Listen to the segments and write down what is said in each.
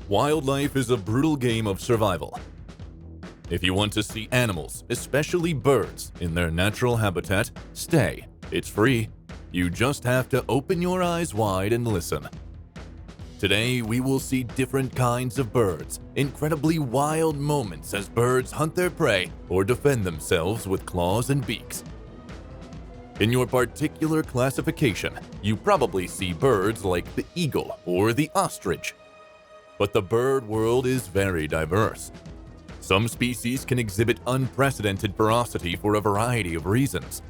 Wildlife is a brutal game of survival. If you want to see animals, especially birds, in their natural habitat, stay. It's free. You just have to open your eyes wide and listen. Today, we will see different kinds of birds, incredibly wild moments as birds hunt their prey or defend themselves with claws and beaks. In your particular classification, you probably see birds like the eagle or the ostrich. But the bird world is very diverse. Some species can exhibit unprecedented ferocity for a variety of reasons.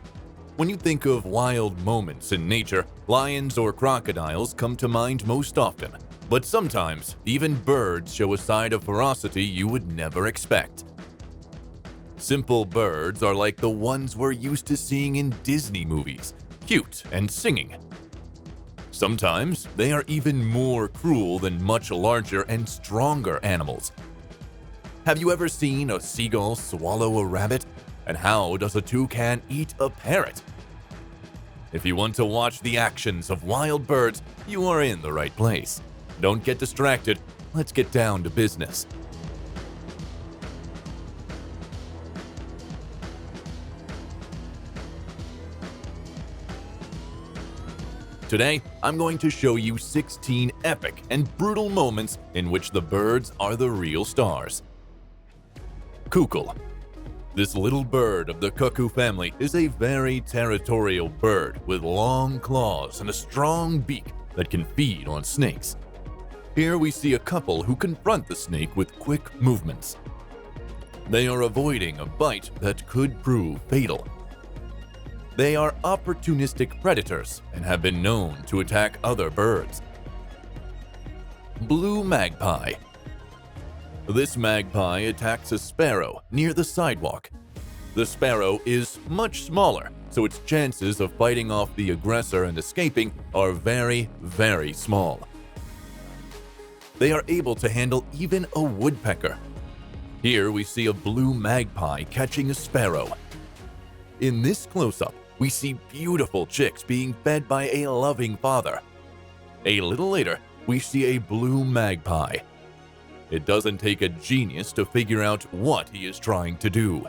When you think of wild moments in nature, lions or crocodiles come to mind most often. But sometimes, even birds show a side of ferocity you would never expect. Simple birds are like the ones we're used to seeing in Disney movies, cute and singing. Sometimes, they are even more cruel than much larger and stronger animals. Have you ever seen a seagull swallow a rabbit? And how does a toucan eat a parrot? If you want to watch the actions of wild birds, you are in the right place. Don't get distracted. Let's get down to business. Today, I'm going to show you 16 epic and brutal moments in which the birds are the real stars. Kukul. This little bird of the cuckoo family is a very territorial bird with long claws and a strong beak that can feed on snakes. Here we see a couple who confront the snake with quick movements. They are avoiding a bite that could prove fatal. They are opportunistic predators and have been known to attack other birds. Blue magpie. This magpie attacks a sparrow near the sidewalk. The sparrow is much smaller, so its chances of fighting off the aggressor and escaping are very, very small. They are able to handle even a woodpecker. Here we see a blue magpie catching a sparrow. In this close-up, we see beautiful chicks being fed by a loving father. A little later, we see a blue magpie. It doesn't take a genius to figure out what he is trying to do.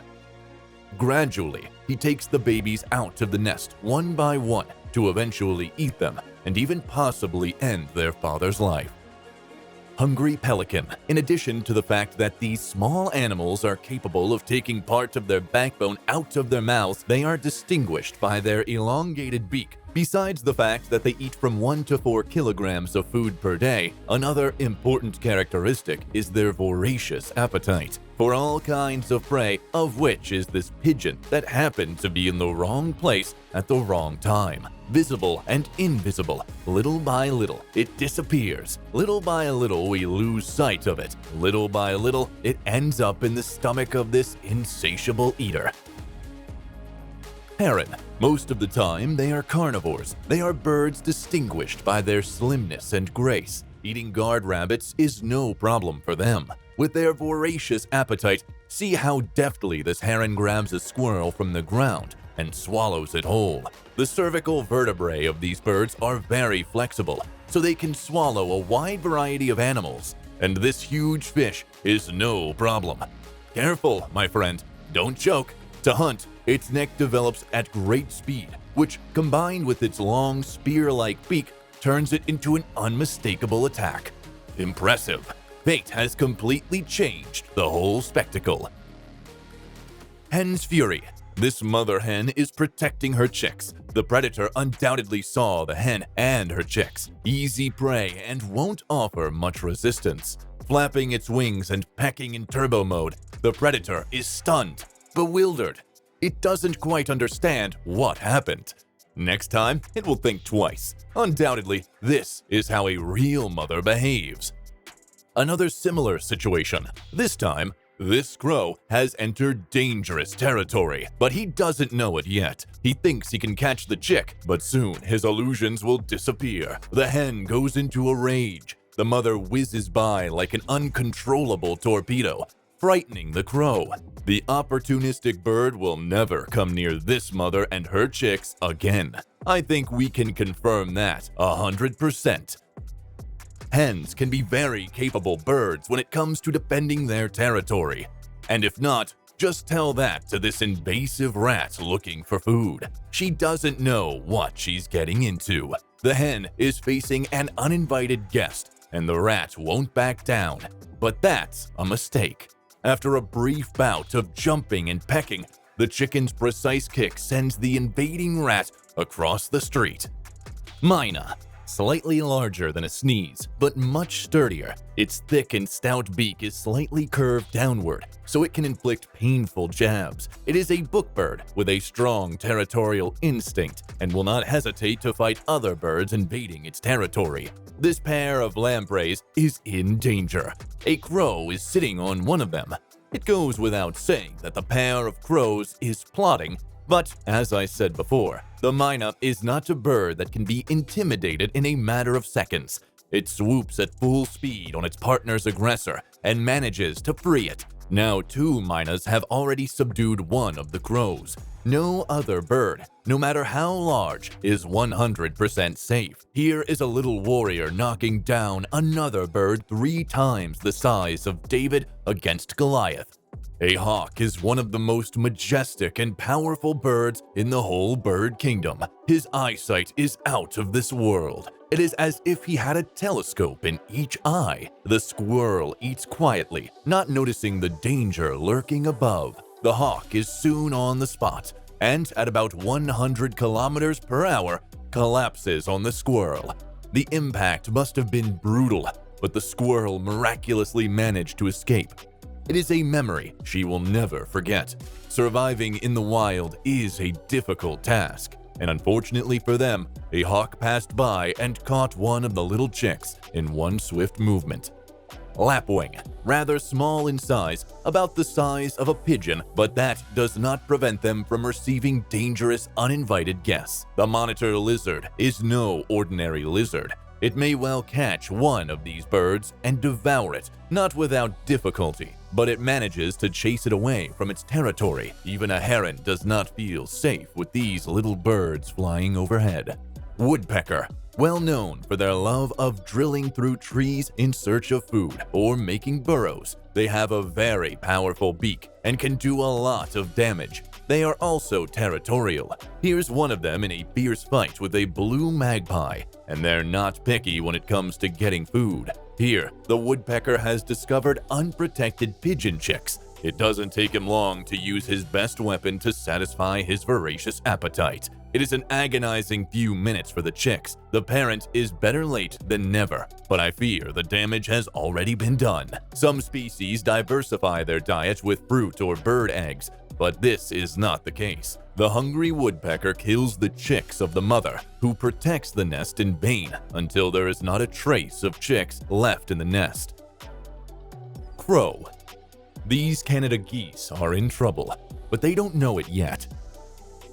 Gradually, he takes the babies out of the nest one by one to eventually eat them and even possibly end their father's life. Hungry pelican. In addition to the fact that these small animals are capable of taking part of their backbone out of their mouths, they are distinguished by their elongated beak. Besides the fact that they eat from 1 to 4 kilograms of food per day, another important characteristic is their voracious appetite for all kinds of prey, of which is this pigeon that happened to be in the wrong place at the wrong time. Visible and invisible, little by little, it disappears. Little by little, we lose sight of it. Little by little, it ends up in the stomach of this insatiable eater. Heron. Most of the time, they are carnivores. They are birds distinguished by their slimness and grace. Eating guard rabbits is no problem for them. With their voracious appetite, see how deftly this heron grabs a squirrel from the ground and swallows it whole. The cervical vertebrae of these birds are very flexible, so they can swallow a wide variety of animals. And this huge fish is no problem. Careful, my friend, don't choke. To hunt, its neck develops at great speed, which, combined with its long spear-like beak, turns it into an unmistakable attack. Impressive. Fate has completely changed the whole spectacle. Hen's fury. This mother hen is protecting her chicks. The predator undoubtedly saw the hen and her chicks. Easy prey and won't offer much resistance. Flapping its wings and pecking in turbo mode, the predator is stunned, bewildered. It doesn't quite understand what happened. Next time, it will think twice. Undoubtedly, this is how a real mother behaves. Another similar situation. This time, this crow has entered dangerous territory, but he doesn't know it yet. He thinks he can catch the chick, but soon his illusions will disappear. The hen goes into a rage. The mother whizzes by like an uncontrollable torpedo, frightening the crow. The opportunistic bird will never come near this mother and her chicks again. I think we can confirm that 100%. Hens can be very capable birds when it comes to defending their territory. And if not, just tell that to this invasive rat looking for food. She doesn't know what she's getting into. The hen is facing an uninvited guest, and the rat won't back down. But that's a mistake. After a brief bout of jumping and pecking, the chicken's precise kick sends the invading rat across the street. Myna. Slightly larger than a sneeze, but much sturdier. Its thick and stout beak is slightly curved downward, so it can inflict painful jabs. It is a book bird with a strong territorial instinct and will not hesitate to fight other birds invading its territory. This pair of lampreys is in danger. A crow is sitting on one of them. It goes without saying that the pair of crows is plotting. But, as I said before, the myna is not a bird that can be intimidated in a matter of seconds. It swoops at full speed on its partner's aggressor and manages to free it. Now 2 mynas have already subdued one of the crows. No other bird, no matter how large, is 100% safe. Here is a little warrior knocking down another bird 3 times the size of David against Goliath. A hawk is one of the most majestic and powerful birds in the whole bird kingdom. His eyesight is out of this world. It is as if he had a telescope in each eye. The squirrel eats quietly, not noticing the danger lurking above. The hawk is soon on the spot, and at about 100 kilometers per hour, collapses on the squirrel. The impact must have been brutal, but the squirrel miraculously managed to escape. It is a memory she will never forget. Surviving in the wild is a difficult task, and unfortunately for them, a hawk passed by and caught one of the little chicks in one swift movement. Lapwing, rather small in size, about the size of a pigeon, but that does not prevent them from receiving dangerous uninvited guests. The monitor lizard is no ordinary lizard. It may well catch one of these birds and devour it, not without difficulty, but it manages to chase it away from its territory. Even a heron does not feel safe with these little birds flying overhead. Woodpecker, well known for their love of drilling through trees in search of food or making burrows. They have a very powerful beak and can do a lot of damage. They are also territorial. Here's one of them in a fierce fight with a blue magpie, and they're not picky when it comes to getting food. Here, the woodpecker has discovered unprotected pigeon chicks. It doesn't take him long to use his best weapon to satisfy his voracious appetite. It is an agonizing few minutes for the chicks. The parent is better late than never, but I fear the damage has already been done. Some species diversify their diet with fruit or bird eggs, but this is not the case. The hungry woodpecker kills the chicks of the mother, who protects the nest in vain until there is not a trace of chicks left in the nest. Crow. These Canada geese are in trouble, but they don't know it yet.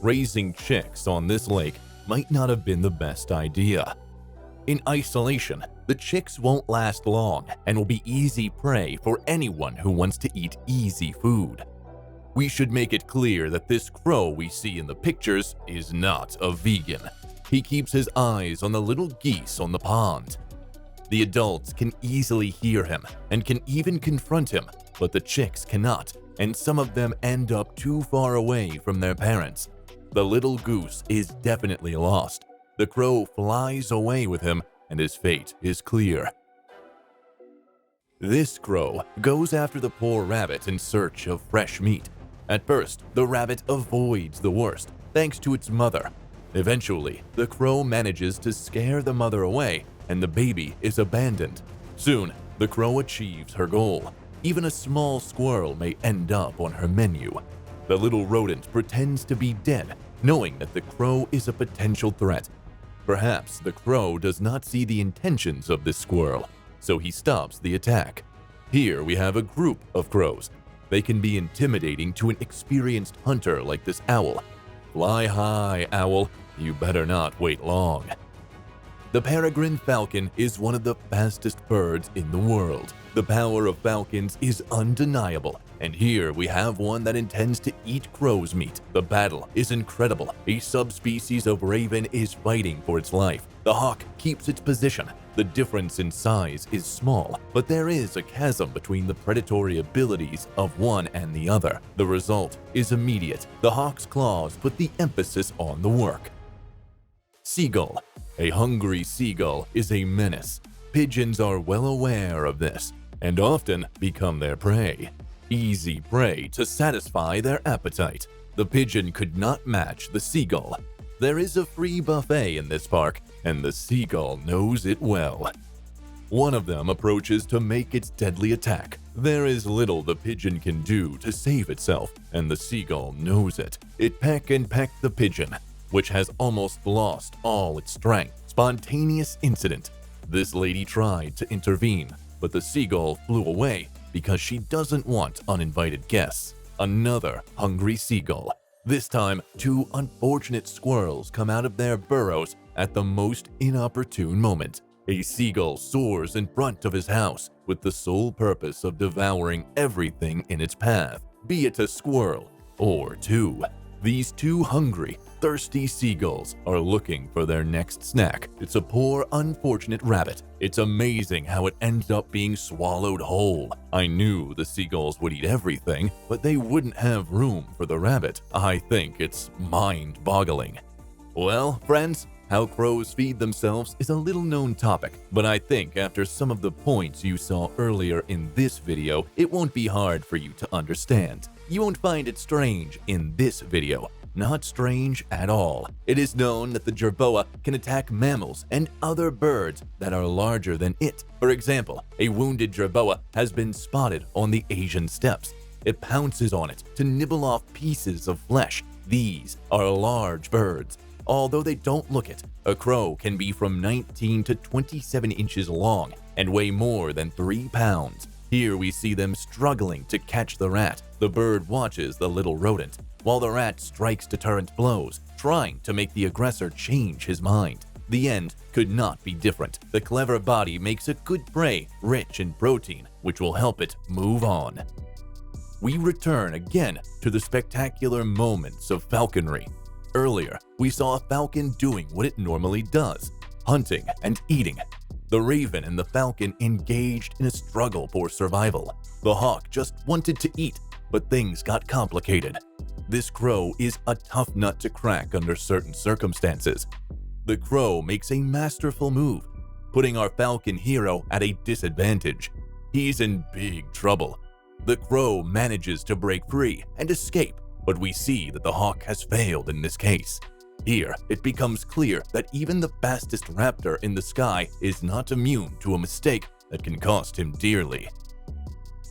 Raising chicks on this lake might not have been the best idea. In isolation, the chicks won't last long and will be easy prey for anyone who wants to eat easy food. We should make it clear that this crow we see in the pictures is not a vegan. He keeps his eyes on the little geese on the pond. The adults can easily hear him and can even confront him, but the chicks cannot, and some of them end up too far away from their parents. The little goose is definitely lost. The crow flies away with him, and his fate is clear. This crow goes after the poor rabbit in search of fresh meat. At first, the rabbit avoids the worst, thanks to its mother. Eventually, the crow manages to scare the mother away, and the baby is abandoned. Soon, the crow achieves her goal. Even a small squirrel may end up on her menu. The little rodent pretends to be dead, knowing that the crow is a potential threat. Perhaps the crow does not see the intentions of this squirrel, so he stops the attack. Here we have a group of crows. They can be intimidating to an experienced hunter like this owl. Fly high, owl. You better not wait long. The peregrine falcon is one of the fastest birds in the world. The power of falcons is undeniable, and here we have one that intends to eat crow's meat. The battle is incredible. A subspecies of raven is fighting for its life. The hawk keeps its position. The difference in size is small, but there is a chasm between the predatory abilities of one and the other. The result is immediate. The hawk's claws put the emphasis on the work. Seagull. A hungry seagull is a menace. Pigeons are well aware of this and often become their prey. Easy prey to satisfy their appetite. The pigeon could not match the seagull. There is a free buffet in this park, and the seagull knows it well. One of them approaches to make its deadly attack. There is little the pigeon can do to save itself, and the seagull knows it. It peck and peck the pigeon, which has almost lost all its strength. Spontaneous incident. This lady tried to intervene, but the seagull flew away because she doesn't want uninvited guests. Another hungry seagull. This time, two unfortunate squirrels come out of their burrows at the most inopportune moment. A seagull soars in front of his house with the sole purpose of devouring everything in its path, be it a squirrel or two. These two hungry, thirsty seagulls are looking for their next snack. It's a poor, unfortunate rabbit. It's amazing how it ends up being swallowed whole. I knew the seagulls would eat everything, but they wouldn't have room for the rabbit. I think it's mind-boggling. Well, friends, how crows feed themselves is a little-known topic, but I think after some of the points you saw earlier in this video, it won't be hard for you to understand. You won't find it strange in this video. Not strange at all. It is known that the jerboa can attack mammals and other birds that are larger than it. For example, a wounded jerboa has been spotted on the Asian steppes. It pounces on it to nibble off pieces of flesh. These are large birds. Although they don't look it, a crow can be from 19 to 27 inches long and weigh more than 3 pounds. Here we see them struggling to catch the rat. The bird watches the little rodent, while the rat strikes deterrent blows, trying to make the aggressor change his mind. The end could not be different. The clever body makes a good prey, rich in protein, which will help it move on. We return again to the spectacular moments of falconry. Earlier, we saw a falcon doing what it normally does, hunting and eating. The raven and the falcon engaged in a struggle for survival. The hawk just wanted to eat, but things got complicated. This crow is a tough nut to crack under certain circumstances. The crow makes a masterful move, putting our falcon hero at a disadvantage. He's in big trouble. The crow manages to break free and escape, but we see that the hawk has failed in this case. Here, it becomes clear that even the fastest raptor in the sky is not immune to a mistake that can cost him dearly.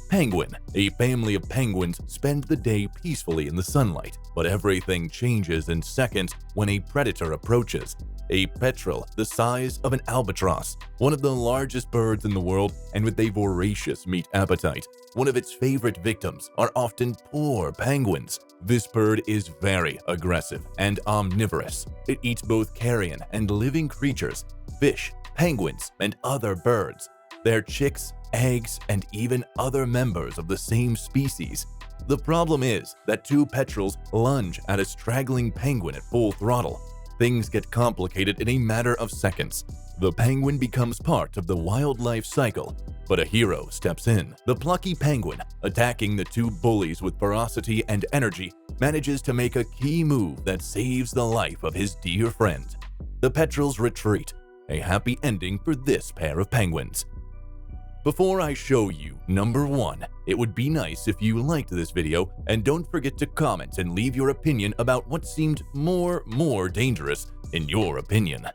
Penguin. A family of penguins spend the day peacefully in the sunlight, but everything changes in seconds when a predator approaches. A petrel the size of an albatross, one of the largest birds in the world and with a voracious meat appetite. One of its favorite victims are often poor penguins. This bird is very aggressive and omnivorous. It eats both carrion and living creatures, fish, penguins, and other birds. Their chicks, eggs, and even other members of the same species. The problem is that two petrels lunge at a straggling penguin at full throttle. Things get complicated in a matter of seconds. The penguin becomes part of the wildlife cycle, but a hero steps in. The plucky penguin, attacking the two bullies with ferocity and energy, manages to make a key move that saves the life of his dear friend. The petrels retreat. A happy ending for this pair of penguins. Before I show you number 1, it would be nice if you liked this video and don't forget to comment and leave your opinion about what seemed more dangerous in your opinion.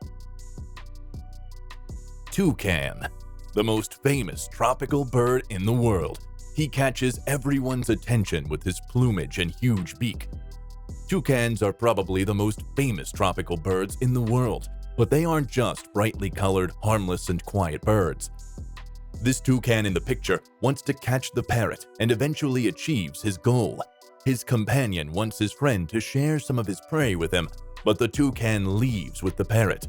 Toucan. The most famous tropical bird in the world. He catches everyone's attention with his plumage and huge beak. Toucans are probably the most famous tropical birds in the world, but they aren't just brightly colored, harmless, and quiet birds. This toucan in the picture wants to catch the parrot and eventually achieves his goal. His companion wants his friend to share some of his prey with him, but the toucan leaves with the parrot.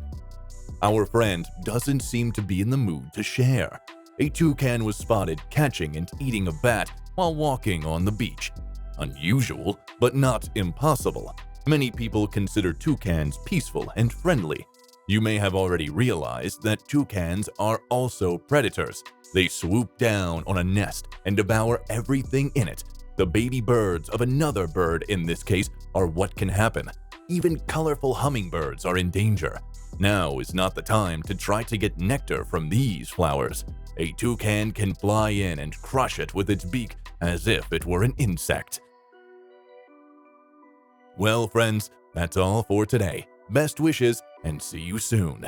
Our friend doesn't seem to be in the mood to share. A toucan was spotted catching and eating a bat while walking on the beach. Unusual, but not impossible. Many people consider toucans peaceful and friendly. You may have already realized that toucans are also predators. They swoop down on a nest and devour everything in it. The baby birds of another bird in this case are what can happen. Even colorful hummingbirds are in danger. Now is not the time to try to get nectar from these flowers. A toucan can fly in and crush it with its beak as if it were an insect. Well, friends, that's all for today. Best wishes and see you soon.